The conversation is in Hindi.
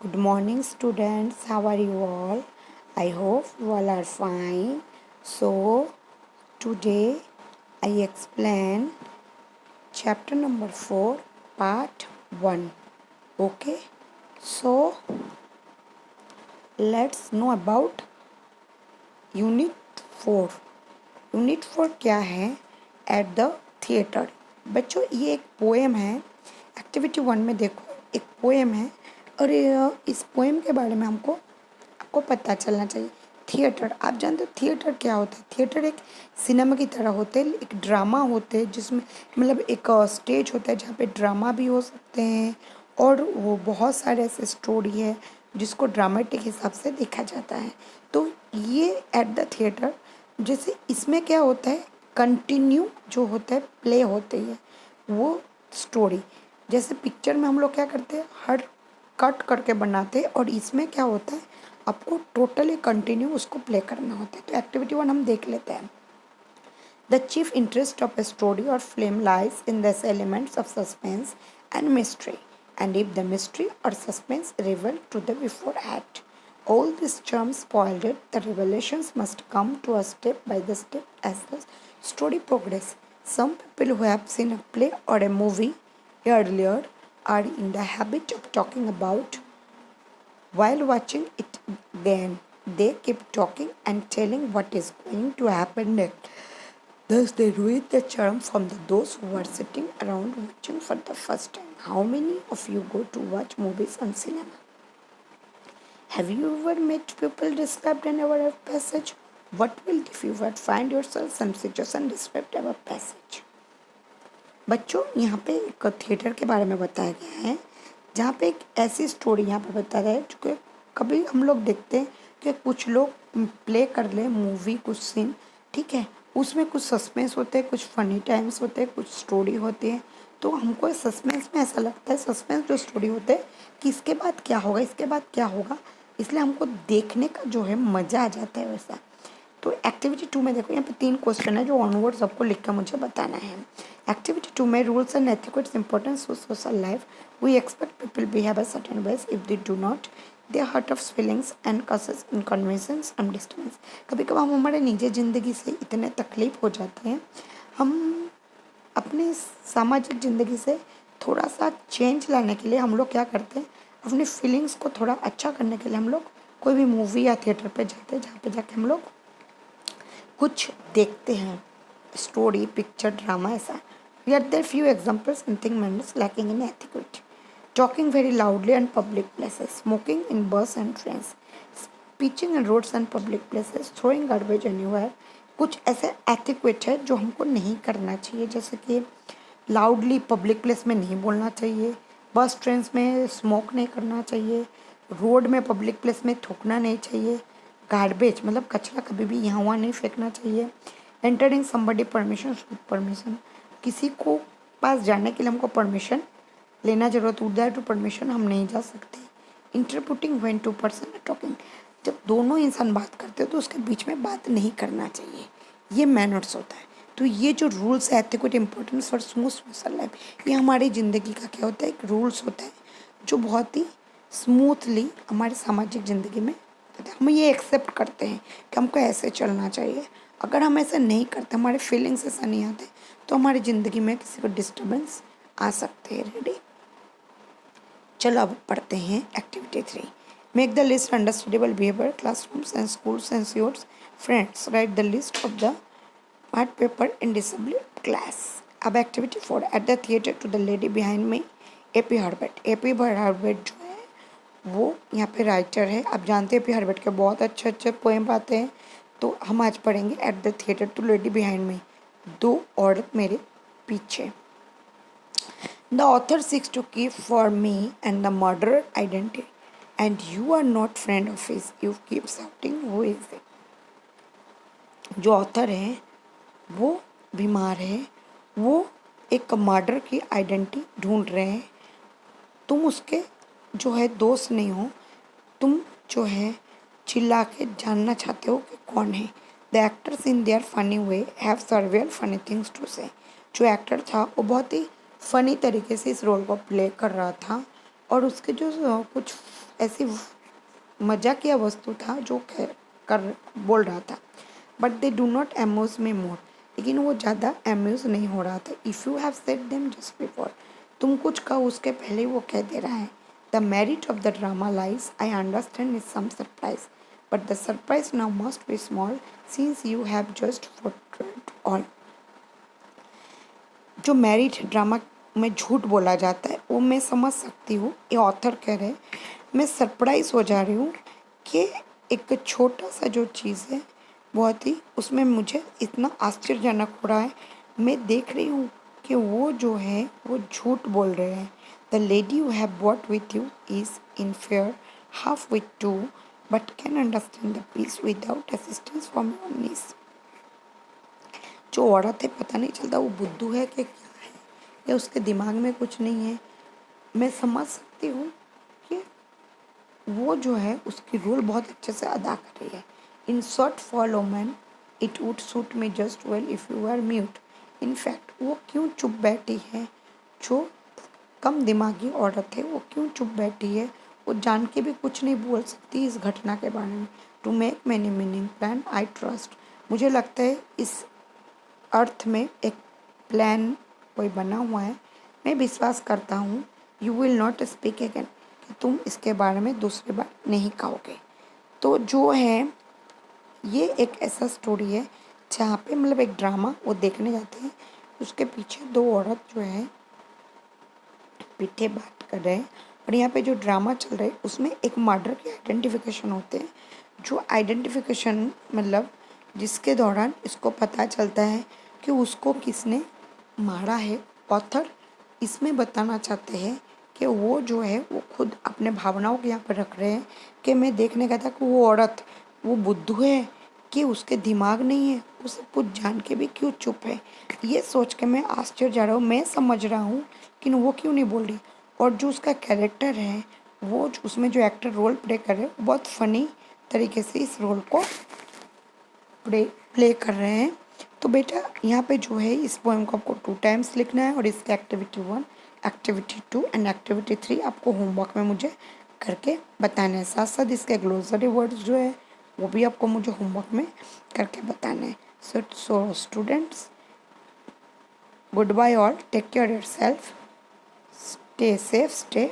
Good morning, students. How are you all? I hope you all are fine. So, today I explain chapter number 4, part 1. Okay? So, let's know about Unit 4. Unit 4 क्या है? Eight the theatre. बच्चों, ये एक पोएम है. एक्टिविटी 1 में देखो, एक पोएम है और इस पोएम के बारे में आपको पता चलना चाहिए. थिएटर, आप जानते हो थिएटर क्या होता है? थिएटर एक सिनेमा की तरह होते हैं, एक ड्रामा होते हैं जिसमें मतलब एक स्टेज होता है जहाँ पे ड्रामा भी हो सकते हैं और वो बहुत सारे ऐसे स्टोरी है जिसको ड्रामेटिक हिसाब से देखा जाता है. तो ये एट द थिएटर, जैसे इसमें क्या होता है, कंटिन्यू जो होता है प्ले होती है वो स्टोरी. जैसे पिक्चर में हम लोग क्या करते हैं, हर कट करके बनाते हैं और इसमें क्या होता है, आपको टोटली कंटिन्यू उसको प्ले करना होता है. तो एक्टिविटी 1 हम देख लेते हैं. The chief interest of a story or film lies in the elements of suspense and mystery, and if the mystery or suspense reveal to the before act, all these terms spoiled it, the revelations must come to us step by the step as the story progresses. Some people who have seen a play or a movie earlier are in the habit of talking about while watching it again. They keep talking and telling what is going to happen next. Thus, they ruin the charm from those who are sitting around watching for the first time. How many of you go to watch movies on cinema? Have you ever met people described in our passage? What will if you were find yourself some situation described our passage? बच्चों, यहाँ पे एक थिएटर के बारे में बताया गया है जहाँ पे एक ऐसी स्टोरी यहाँ पे बताया है जो कि कभी हम लोग देखते हैं कि कुछ लोग प्ले कर ले मूवी, कुछ सीन, ठीक है, उसमें कुछ सस्पेंस होते हैं, कुछ फनी टाइम्स होते हैं, कुछ स्टोरी होती है. तो हमको सस्पेंस में ऐसा लगता है, सस्पेंस जो स्टोरी होते हैं कि इसके बाद क्या होगा, इसके बाद क्या होगा, इसलिए हमको देखने का जो है मज़ा आ जाता है वैसा. तो एक्टिविटी 2 में देखो, यहाँ पे 3 क्वेश्चन है जो ऑनवर्ड सबको लिख कर मुझे बताना है. एक्टिविटी 2 में rules and ethics importance of social life. We expect people behave a certain ways. If they do not, they hurt of feelings and causes inconvenience and disturbance. कभी कभार हम हमारे निजी ज़िंदगी से इतने तकलीफ हो जाते हैं, हम अपनी सामाजिक ज़िंदगी से थोड़ा सा चेंज लाने के लिए हम लोग क्या करते हैं, अपनी फीलिंग्स को थोड़ा अच्छा करने के लिए हम लोग कोई भी मूवी या थिएटर पे जाते हैं जहाँ पे जाके हम लोग कुछ देखते हैं, स्टोरी, पिक्चर, ड्रामा, ऐसा. Yet there are few examples in thing members lacking in etiquette. Talking very loudly in public places, smoking in bus and trains, speeching in roads and public places, throwing garbage anywhere. कुछ ऐसे एथिक्वेट है जो हमको नहीं करना चाहिए, जैसे कि लाउडली पब्लिक प्लेस में नहीं बोलना चाहिए, बस ट्रेन में स्मोक नहीं करना चाहिए, रोड में पब्लिक प्लेस में थूकना नहीं चाहिए, गार्बेज मतलब कचरा कभी भी यहाँ वहाँ नहीं फेंकना चाहिए, एंटरिंग समबडी परमिशन परमिशन, किसी को पास जाने के लिए हमको परमिशन लेना जरूरत, विदाउट परमिशन हम नहीं जा सकते. Interpreting when two person are talking, जब दोनों इंसान बात करते हो तो उसके बीच में बात नहीं करना चाहिए, ये मैनर्स होता है. तो ये जो रूल्स है etiquette importance for smooth social life, ये हमारी ज़िंदगी का क्या होता है, एक रूल्स होता है जो बहुत ही स्मूथली हमारी सामाजिक ज़िंदगी में होता है. हम ये एक्सेप्ट करते हैं कि हमको ऐसे चलना चाहिए. अगर हम ऐसा नहीं करते, हमारे फीलिंग्स ऐसा नहीं आते, तो हमारी ज़िंदगी में किसी को डिस्टर्बेंस आ सकते हैं. रेडी, चलो अब पढ़ते हैं activity 3. Make the list understandable behaviour classrooms and schools and yours friends. Write the list of the art paper in disable class. अब activity 4. At the theatre to the lady behind me, AP. Herbert. AP. Herbert जो है वो यहाँ पे राइटर है. आप जानते हैं ए.पी. हर्बर्ट के बहुत अच्छे अच्छे पोएम आते हैं. तो हम आज पढ़ेंगे at the theatre two lady behind me, दो औरत मेरे पीछे. The author seeks to keep for me and the murderer identity, and you are not friend of his. You keep shouting, who is it? जो ऑथर है वो बीमार है, वो एक मर्डर की आइडेंटिटी ढूंढ रहे हैं. तुम उसके जो है दोस्त नहीं हो, तुम जो है चिल्ला के जानना चाहते हो कि कौन है. The actors in their funny way have several funny things to say. जो एक्टर था वो बहुत ही फ़नी तरीके से इस रोल को प्ले कर रहा था और उसके जो कुछ ऐसी मजाकिया वस्तु था जो कर बोल रहा था, but they do not amuse me more, लेकिन वो ज़्यादा अम्यूज नहीं हो रहा था। If you have said them just before, तुम कुछ कहो उसके पहले वो कह दे रहा है। The merit of the drama lies I understand is some surprise, but the surprise now must be small since you have just forgot all. जो मेरिट ड्रामा में झूठ बोला जाता है वो मैं समझ सकती हूँ, ये ऑथर कह रहे हैं। मैं सरप्राइज हो जा रही हूँ कि एक छोटा सा जो चीज़ है बहुत ही उसमें मुझे इतना आश्चर्यजनक हो रहा है। मैं देख रही हूँ कि वो जो है वो झूठ बोल रहे हैं। The lady you have bought with you is in fair half with two but can understand the piece without assistance from your niece. जो औरत है पता नहीं चलता वो बुद्धू है कि क्या है, या उसके दिमाग में कुछ नहीं है। मैं समझ सकती हूँ कि वो जो है उसकी रोल बहुत अच्छे से अदा कर रही है। In short for women it would suit me just well if you are mute. In fact वो क्यों चुप बैठी है, जो कम दिमागी औरत है वो क्यों चुप बैठी है, वो जान के भी कुछ नहीं बोल सकती इस घटना के बारे में। To make many meaning plan I trust, मुझे लगता है इस अर्थ में एक प्लान कोई बना हुआ है, मैं विश्वास करता हूँ। You will not speak again, कि तुम इसके बारे में दूसरी बार नहीं कहोगे। तो जो है ये एक ऐसा स्टोरी है जहाँ पे मतलब एक ड्रामा वो देखने जाते हैं, उसके पीछे दो औरत जो है पीठे बात कर रहे हैं, और यहाँ पे जो ड्रामा चल रहा है उसमें एक मर्डर के आइडेंटिफिकेशन होते हैं। जो आइडेंटिफिकेशन मतलब जिसके दौरान इसको पता चलता है कि उसको किसने मारा है। ऑथर इसमें बताना चाहते हैं कि वो जो है वो खुद अपने भावनाओं को यहाँ पर रख रहे हैं कि मैं देखने गया था कि वो औरत वो बुद्धू है कि उसके दिमाग नहीं है, वो सब कुछ जान के भी क्यों चुप है। ये सोच के मैं आश्चर्य जा रहा हूँ, मैं समझ रहा हूँ कि वो क्यों नहीं बोल रही। और जो उसका कैरेक्टर है वो उसमें जो एक्टर रोल प्ले कर रहे हैं वो बहुत फनी तरीके से इस रोल को प्ले कर रहे हैं। तो बेटा यहाँ पे जो है इस पोएम को आपको 2 टाइम्स लिखना है, और इसका एक्टिविटी 1, एक्टिविटी 2 एंड एक्टिविटी 3 आपको होमवर्क में मुझे करके बताना है। साथ साथ इसके ग्लोसरी वर्ड्स जो है वो भी आपको मुझे होमवर्क में करके बताना है। So students, good bye all, take care yourself, stay safe, stay